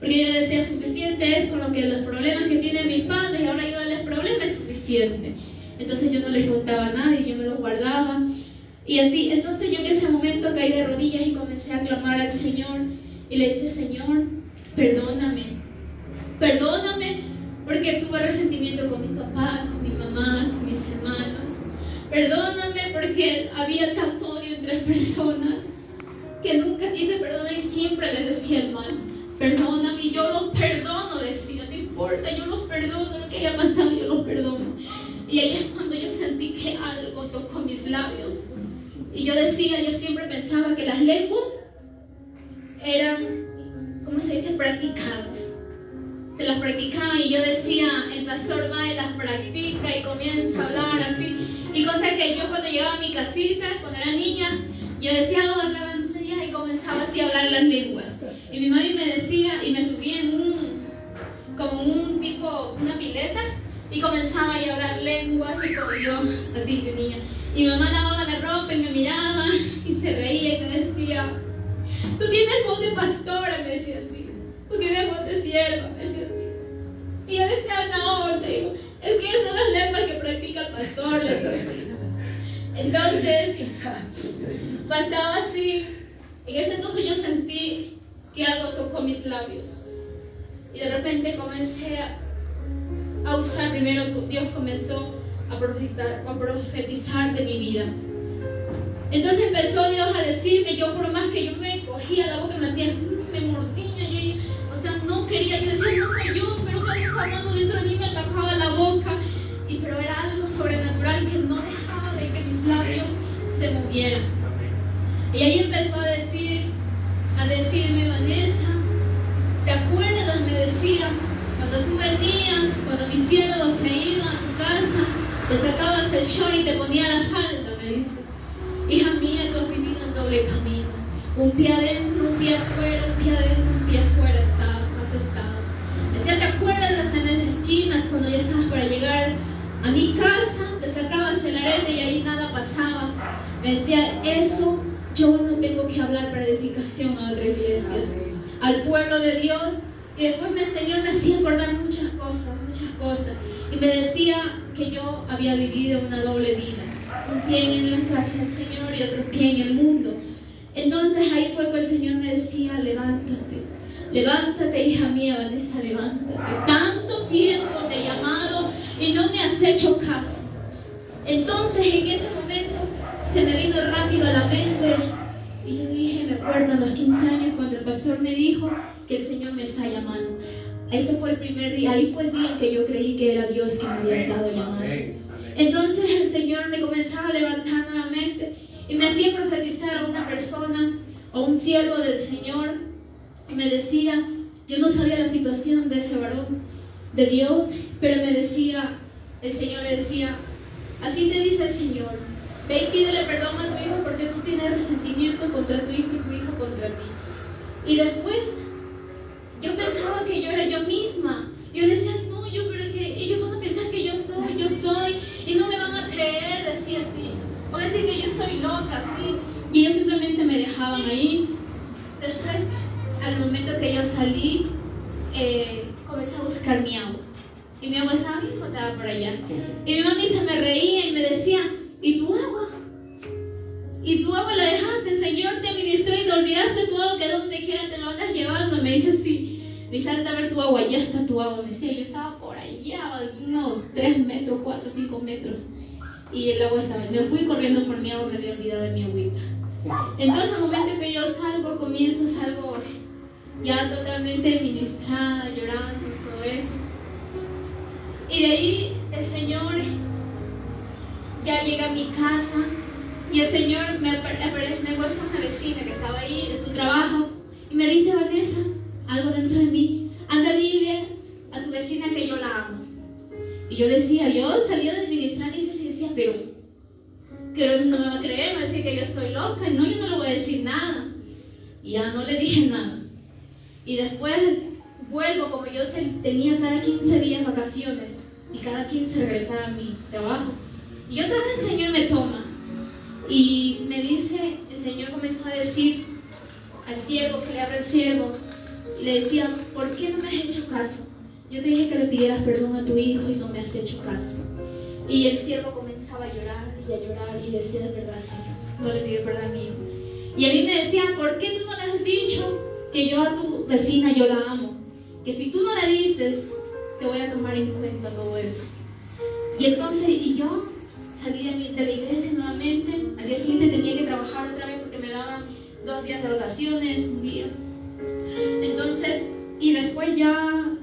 Porque yo decía, suficiente es con lo que los problemas que tienen mis padres y ahora yo darles problemas es suficiente. Entonces yo no les contaba a nadie, yo me los guardaba. Y así, entonces yo en ese momento caí de rodillas y comencé a clamar al Señor. Y le dije, Señor, perdóname. Perdóname porque tuve resentimiento con mi papá, con mi mamá, con mis hermanos. Perdóname porque había tanto odio entre personas que nunca quise perdonar y siempre les decía el mal. Perdóname, y yo los perdono, decía, no importa, yo los perdono, lo que haya pasado, yo los perdono. Y ahí es cuando yo sentí que algo tocó mis labios. Y yo decía, yo siempre pensaba que las lenguas eran, ¿cómo se dice?, practicadas. Se las practicaban y yo decía, el pastor va y las practica y comienza a hablar así. Y cosa que yo cuando llegaba a mi casita, cuando era niña, yo decía, oh, alabanza ya, y comenzaba así a hablar las lenguas. Y mi mami me decía, y me subía en como un tipo, una pileta, y comenzaba a hablar lenguas, y como yo, así de niña. Y mi mamá lavaba la ropa y me miraba, y se reía y me decía, tú tienes voz de pastora, me decía así. Tú tienes voz de sierva, me decía así. Y yo decía, no, le digo, es que esas son las lenguas que practica el pastor, le digo así. Entonces, pasaba así. En ese entonces yo sentí que algo tocó mis labios. Y de repente comencé a usar, primero Dios comenzó a profetizar de mi vida. Entonces empezó Dios a decirme, yo por más que yo me cogía la boca, me hacía, me mordía, o sea, no quería, yo decía, no soy yo, pero que algo hablando dentro de mí, me atacaba la boca, pero era algo sobrenatural que no dejaba de que mis labios se movieran. Y ahí empezó a decirme, Vanessa, ¿te acuerdas? Me decía, cuando tú venías, cuando mis siervos se iban a tu casa, te sacabas el short y te ponía la falda, me dice. Hija mía, tú has vivido en doble camino. Un pie adentro, un pie afuera, un pie adentro, un pie afuera has estado. Decía, ¿te acuerdas en las esquinas cuando ya estabas para llegar a mi casa? Te sacabas el arete y ahí nada pasaba. Me decía, eso yo no tengo que hablar para edificación a otras iglesias, al pueblo de Dios. Y después me enseñó, me hacía acordar muchas cosas. Y me decía que yo había vivido una doble vida. Un pie en la casa del Señor y otro pie en el mundo. Entonces ahí fue que el Señor me decía, levántate hija mía, Vanessa, levántate. Tanto tiempo te he llamado y no me has hecho caso. Entonces en ese momento se me vino rápido a la mente y yo dije, me acuerdo a los 15 años cuando el pastor me dijo que el Señor me está llamando. Ese fue el primer día, ahí fue el día en que yo creí que era Dios que me había estado llamando. Entonces el Señor me comenzaba a levantar nuevamente y me hacía profetizar a una persona, a un siervo del Señor, y me decía, yo no sabía la situación de ese varón de Dios, pero me decía, el Señor le decía, así te dice el Señor, ve y pídele perdón a tu hijo porque tú tienes resentimiento contra tu hijo y tu hijo contra ti. Y después yo pensaba que yo era yo misma. Yo decía, no, pero que ellos van a pensar que yo soy, y no me van a creer, decía así. O decir que yo soy loca, sí. Y ellos simplemente me dejaban ahí. Después, al momento que yo salí, comencé a buscar mi agua. Y mi agua estaba bien botada por allá. Y mi mami se me reía y me decía, ¿y tu agua? ¿Y tu agua la dejaste? El Señor te ministró y te olvidaste tu agua, que donde quiera te lo andas llevando. Me dice, sí. Me dice, anda a ver tu agua, ya está tu agua. Me decía, yo estaba por allá, unos 3 metros, 4, 5 metros. Y el agua estaba. Me fui corriendo por mi agua, me había olvidado de mi agüita. Entonces, al momento que yo salgo ya totalmente ministrada, llorando y todo eso. Y de ahí el Señor ya llega a mi casa y el Señor me muestra una vecina que estaba ahí en su trabajo y me dice, Vanessa, algo dentro de mí, anda, dile a tu vecina que yo la amo. Y yo le decía, yo salía de ministrar y le decía, pero no me va a creer, me va a decir que yo estoy loca, y no, yo no le voy a decir nada. Y ya no le dije nada. Y después vuelvo, como yo tenía cada 15 días vacaciones y cada 15 regresaba a mi trabajo. Y otra vez el Señor me toma y me dice, el Señor comenzó a decir al siervo, que le habla al siervo, y le decía, ¿por qué no me has hecho caso? Yo te dije que le pidieras perdón a tu hijo y no me has hecho caso. Y el siervo comenzaba a llorar y decía, es verdad, Señor, no le pido perdón a mi hijo. Y a mí me decía, ¿por qué tú no le has dicho que yo a tu vecina yo la amo? Que si tú no le dices, te voy a tomar en cuenta todo eso. Y entonces, yo salí de la iglesia nuevamente. Al día siguiente tenía que trabajar otra vez porque me daban 2 días de vacaciones, un día. Entonces, y después ya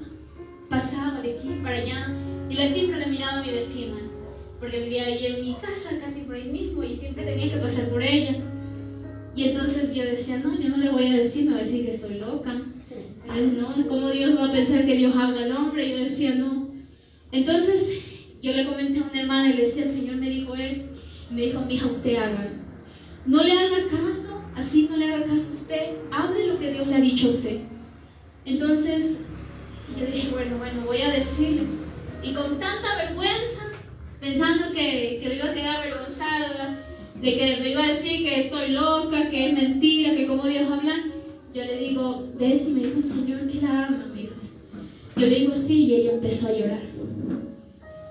pasaba de aquí para allá y siempre le miraba a mi vecina porque vivía ahí en mi casa, casi por ahí mismo, y siempre tenía que pasar por ella. Y entonces yo decía, no, yo no le voy a decir, me va a decir que estoy loca. No, ¿cómo Dios va a pensar que Dios habla al hombre? Y yo decía, no. Entonces yo le comenté a una hermana y le decía, el Señor me dijo esto. Y me dijo, mija, usted haga. No le haga caso, así no le haga caso a usted. Hable lo que Dios le ha dicho a usted. Entonces yo dije, bueno, voy a decirle. Y con tanta vergüenza, pensando que me iba a quedar avergonzada, de que me iba a decir que estoy loca, que es mentira, que cómo Dios habla, yo le digo, Desi, me dijo el Señor que la ama, me dijo. Yo le digo sí, y ella empezó a llorar.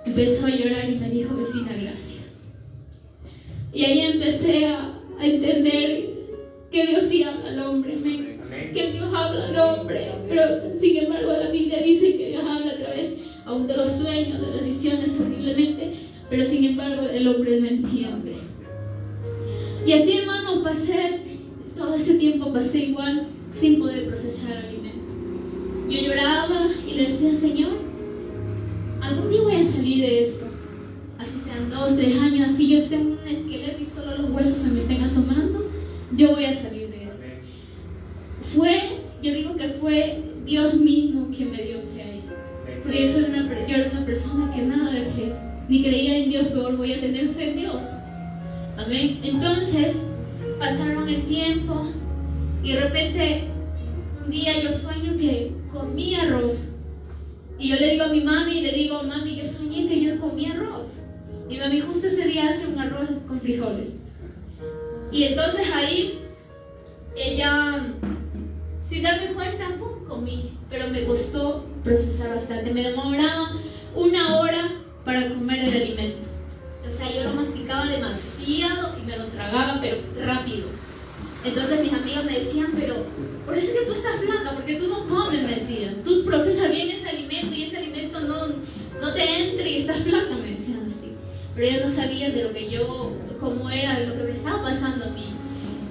Empezó a llorar y me dijo, vecina, gracias. Y ahí empecé a entender que Dios sí habla al hombre, amén. que Dios habla al hombre, pero sin embargo la Biblia dice que Dios habla a través aún de los sueños, de las visiones audiblemente, pero sin embargo el hombre no entiende. Y así, hermano, todo ese tiempo pasé igual sin poder procesar el alimento. Yo lloraba y le decía, Señor, algún día voy a salir de esto, así sean 2, 3 años, así yo esté en un esqueleto y solo los huesos se me estén asomando, yo voy a salir de esto. Yo digo que fue Dios mismo que me dio fe ahí, porque yo era una persona que nada de fe, ni creía en Dios, peor voy a tener fe en Dios. Amén. Entonces pasaron el tiempo y de repente un día yo sueño que comí arroz. Y yo le digo a mi mami, mami, yo soñé que yo comí arroz. Y mami justo ese día hace un arroz con frijoles. Y entonces ahí, ella, sin darme cuenta, ¡pum!, comí. Pero me costó procesar bastante. Me demoraba 1 hora para comer el alimento. O sea, yo lo masticaba demasiado y me lo tragaba, pero rápido. Entonces mis amigos me decían, pero por eso es que tú estás flaca, porque tú no comes, me decían. Tú procesas bien ese alimento y ese alimento no te entra y estás flaca, me decían así. Pero ellos no sabían de lo que cómo era, de lo que me estaba pasando a mí.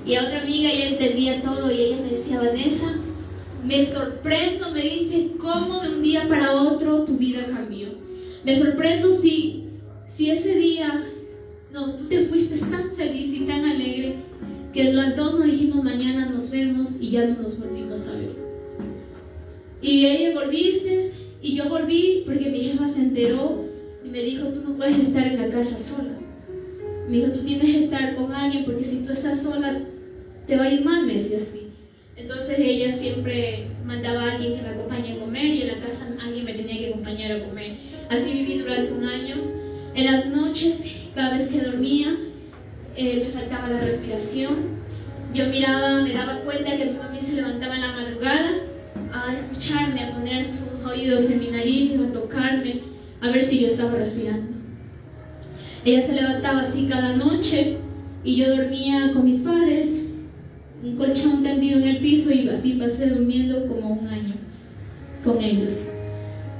Y a otra amiga, ella entendía todo y ella me decía, Vanessa, me sorprendo, me dice, cómo de un día para otro tu vida cambió. Me sorprendo si ese día, tú te fuiste tan feliz y tan alegre que las dos nos dijimos mañana nos vemos y ya no nos volvimos a ver. Y ella volviste y yo volví porque mi jefa se enteró y me dijo, tú no puedes estar en la casa sola. Me dijo, tú tienes que estar con alguien porque si tú estás sola te va a ir mal, me decía así. Entonces ella siempre mandaba a alguien que me acompañe a comer y en la casa alguien me tenía que acompañar a comer. Así viví durante 1 año. En las noches, cada vez que dormía, me faltaba la respiración. Yo miraba, me daba cuenta que mi mami se levantaba en la madrugada a escucharme, a poner sus oídos en mi nariz, a tocarme, a ver si yo estaba respirando. Ella se levantaba así cada noche y yo dormía con mis padres, un colchón tendido en el piso, y así pasé durmiendo como 1 año con ellos.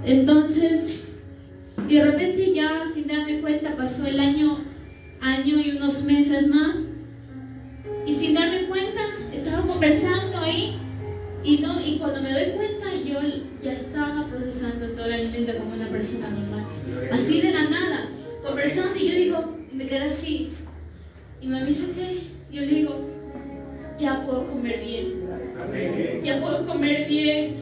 Entonces, y de repente ya sin darme cuenta pasó el año y unos meses más, y sin darme cuenta estaba conversando ahí y cuando me doy cuenta yo ya estaba procesando todo el alimento como una persona normal, así de la nada, conversando, y yo digo, me quedé así, y me dice, ¿qué? Yo le digo, ya puedo comer bien, ya puedo comer bien.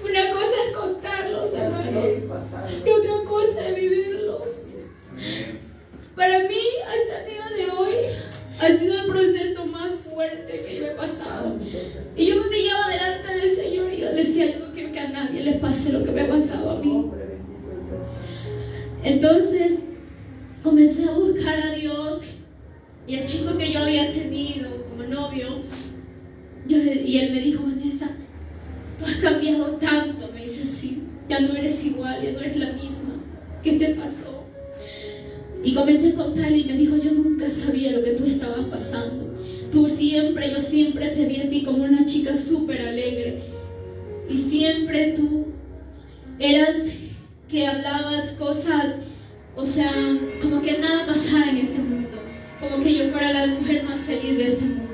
Una cosa es contarlos, hermanos, y otra cosa es vivirlos. Para mí, hasta el día de hoy, ha sido el proceso más fuerte que yo he pasado. Y yo me pillaba delante del Señor y yo le decía, yo no quiero que a nadie le pase lo que me ha pasado a mí. Entonces, comencé a buscar a Dios, y el chico que yo había tenido como novio, y él me dijo, Vanessa, tú has cambiado tanto, me dice así, ya no eres igual, ya no eres la misma. ¿Qué te pasó? Y comencé a contarle y me dijo, yo nunca sabía lo que tú estabas pasando. Yo siempre te vi a ti como una chica súper alegre. Y siempre tú eras que hablabas cosas, o sea, como que nada pasara en este mundo. Como que yo fuera la mujer más feliz de este mundo.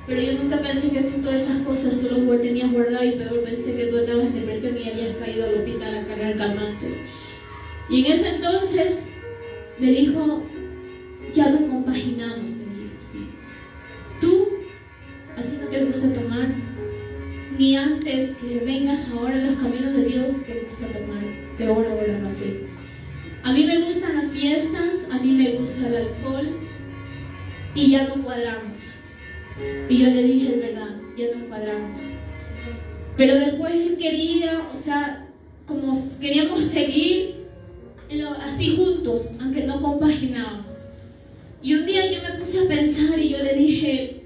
Pero yo nunca pensé que tú todas esas cosas tú los tenías guardado, y peor pensé que tú estabas en depresión y habías caído al hospital a cargar calmantes. Y en ese entonces me dijo, ya no compaginamos, me dijo así. A ti no te gusta tomar, ni antes que vengas ahora en los caminos de Dios te gusta tomar, peor ahora no sé. A mí me gustan las fiestas, a mí me gusta el alcohol, y ya no cuadramos. Y yo le dije, es verdad, ya no cuadramos. Pero después él quería, o sea, como queríamos seguir así juntos, aunque no compaginábamos. Y un día yo me puse a pensar y yo le dije,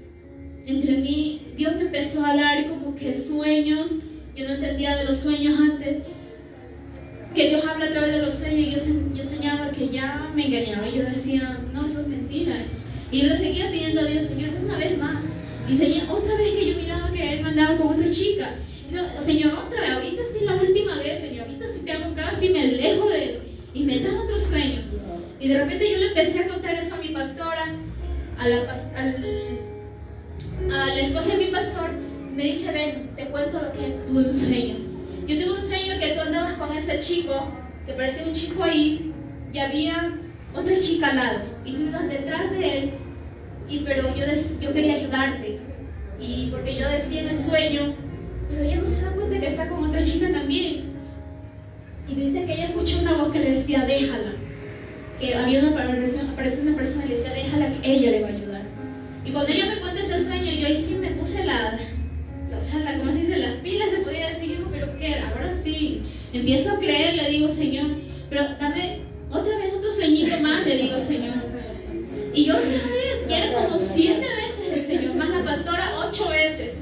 entre mí, Dios me empezó a dar como que sueños. Yo no entendía de los sueños antes, que Dios habla a través de los sueños, y yo soñaba que ya me engañaba, y yo decía, no, eso es mentira. Y yo le seguía pidiendo a Dios, Señor, una vez más, Y Señor, otra vez que yo miraba que él mandaba con otra chica. Y no, Señor, otra vez, ahorita sí es la última vez, Señor, ahorita sí te hago caso y me alejo de él. Y me da otro sueño. Y de repente yo le empecé a contar eso a mi pastora, a la esposa de mi pastor. Me dice, ven, te cuento lo que tuve un sueño. Yo tuve un sueño que tú andabas con ese chico, que parecía un chico ahí, y había otra chica al lado, y tú ibas detrás de él, pero yo quería ayudarte, y porque yo decía en el sueño, pero ella no se da cuenta que está con otra chica también. Y dice que ella escuchó una voz que le decía, déjala, que apareció una persona y le decía, déjala, que ella le va a ayudar. Y cuando ella me cuenta ese sueño, yo ahí sí me puse como se dice, las pilas, se podía decir, pero ¿qué? Ahora sí, empiezo a creer, le digo, Señor, pero dame otra vez otro sueñito más, le digo, Señor. Y otra vez, ya eran como 7 veces el Señor, más la pastora 8 veces.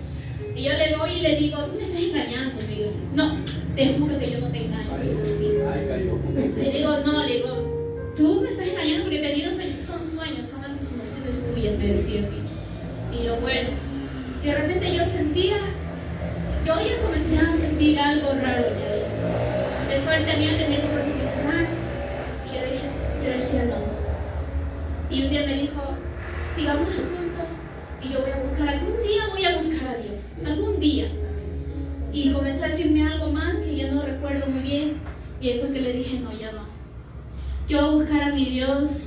Y yo le voy y le digo, tú me estás engañando, me digo, no, te juro que yo no te engaño, me digo, sí. Le digo, no, le digo, tú me estás engañando porque he tenido sueños, son sueños, son alucinaciones tuyas, me decía así. Y yo, bueno, y de repente yo ya comencé a sentir algo raro ya. Empezó el temor de tener que por mis manos. Y yo decía no. Y un día me dijo, sigamos juntos y yo algún día voy a buscar a Dios, algún día. Y comenzó a decirme algo más que ya no recuerdo muy bien. Y ahí fue que le dije, no, ya no. Yo voy a buscar a mi Dios,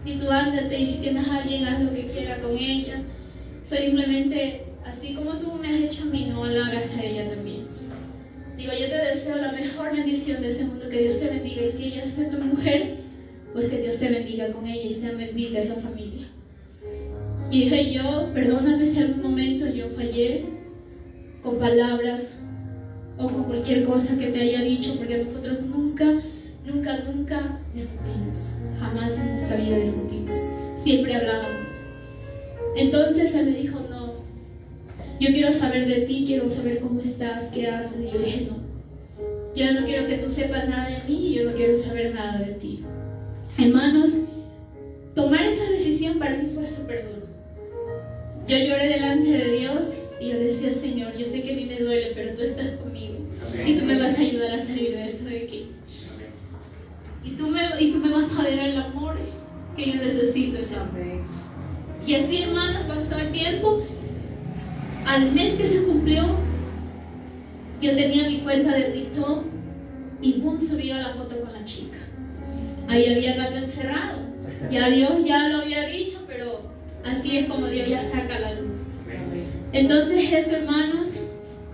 y tú ándate, y si tienes a alguien, haz lo que quiera con ella. Simplemente, así como tú me has hecho a mí, no la hagas a ella también. Digo, yo te deseo la mejor bendición de este mundo, que Dios te bendiga, y si ella es tu mujer, pues que Dios te bendiga con ella y sea bendita esa familia. Y dije yo, perdóname si en algún momento yo fallé con palabras o con cualquier cosa que te haya dicho, porque nosotros nunca discutimos, jamás en nuestra vida discutimos, siempre hablábamos. Entonces él me dijo, no, yo quiero saber de ti, quiero saber cómo estás, qué haces. Y yo le dije, no, yo no quiero que tú sepas nada de mí, y yo no quiero saber nada de ti. Hermanos, tomar esa decisión para mí fue súper duro. Yo lloré delante de Dios y yo le decía, Señor, yo sé que a mí me duele, pero tú estás conmigo. Amén. Y tú me vas a ayudar a salir de esto de aquí. Y tú me vas a dar el amor que yo necesito. Amén. Y así, hermanos, pasó el tiempo. Al mes que se cumplió, yo tenía mi cuenta de TikTok y boom, subió la foto con la chica. Ahí había gato encerrado. Ya Dios ya lo había dicho, pero así es como Dios ya saca la luz. Entonces eso, hermanos,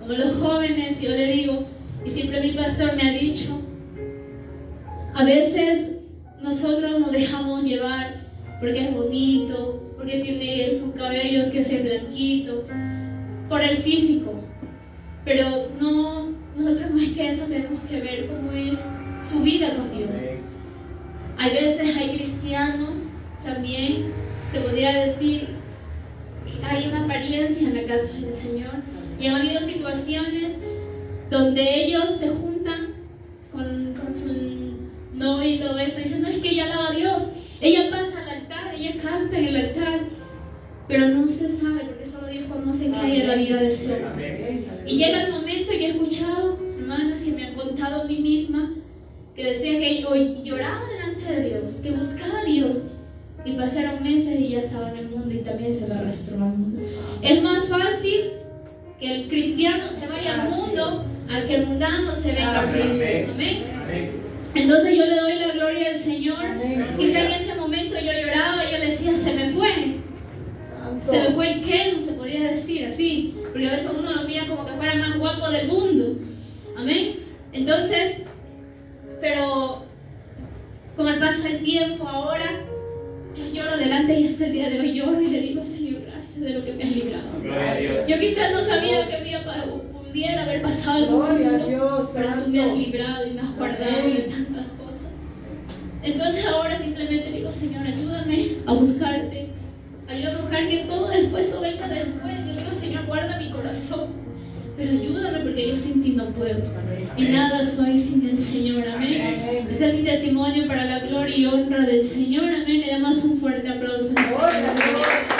como los jóvenes, yo le digo, y siempre mi pastor me ha dicho, a veces nosotros nos dejamos llevar porque es bonito, porque tiene su cabello que es blanquito, por el físico, pero no, nosotros más que eso tenemos que ver cómo es su vida con Dios. Hay veces hay cristianos también, se podría decir que hay una apariencia en la casa del Señor, y han habido situaciones donde ellos se juntan con su novio y todo eso, y dicen, no, es que ella alaba a Dios, ella pasa al altar, ella canta en el altar, pero no se sabe, porque solo Dios conoce qué hay en la vida de ese hombre. Y llega el momento que he escuchado hermanas que me han contado a mí misma, que decían que hoy lloraba delante de Dios, que buscaba a Dios, y pasaron meses y ya estaba en el mundo y también se lo arrastró al mundo. Es más fácil que el cristiano se vaya al mundo a que el mundano se venga a Cristo. Amén. Entonces yo le doy la gloria al Señor. Quizá en ese momento yo lloraba y yo le decía, se me fue el Ken, se podría decir así, porque a veces uno lo mira como que fuera el más guapo del mundo. Amén. Entonces, pero con el paso del tiempo ahora, yo lloro delante y hasta el día de hoy lloro y le digo, Señor, gracias de lo que me has librado. Yo quizás no sabía que pudiera haber pasado algún futuro, pero tú me has librado y me has guardado de tantas cosas. Entonces ahora simplemente digo, Señor, ayúdame a buscarte, ayúdame a buscar que todo después o venga después. Yo digo, Señor, guarda mi corazón, pero ayúdame porque yo sin ti no puedo, y nada soy sin el Señor. Amén. Ese es mi testimonio para la gloria y honra del Señor. Amén. Le damos un fuerte aplauso al Señor.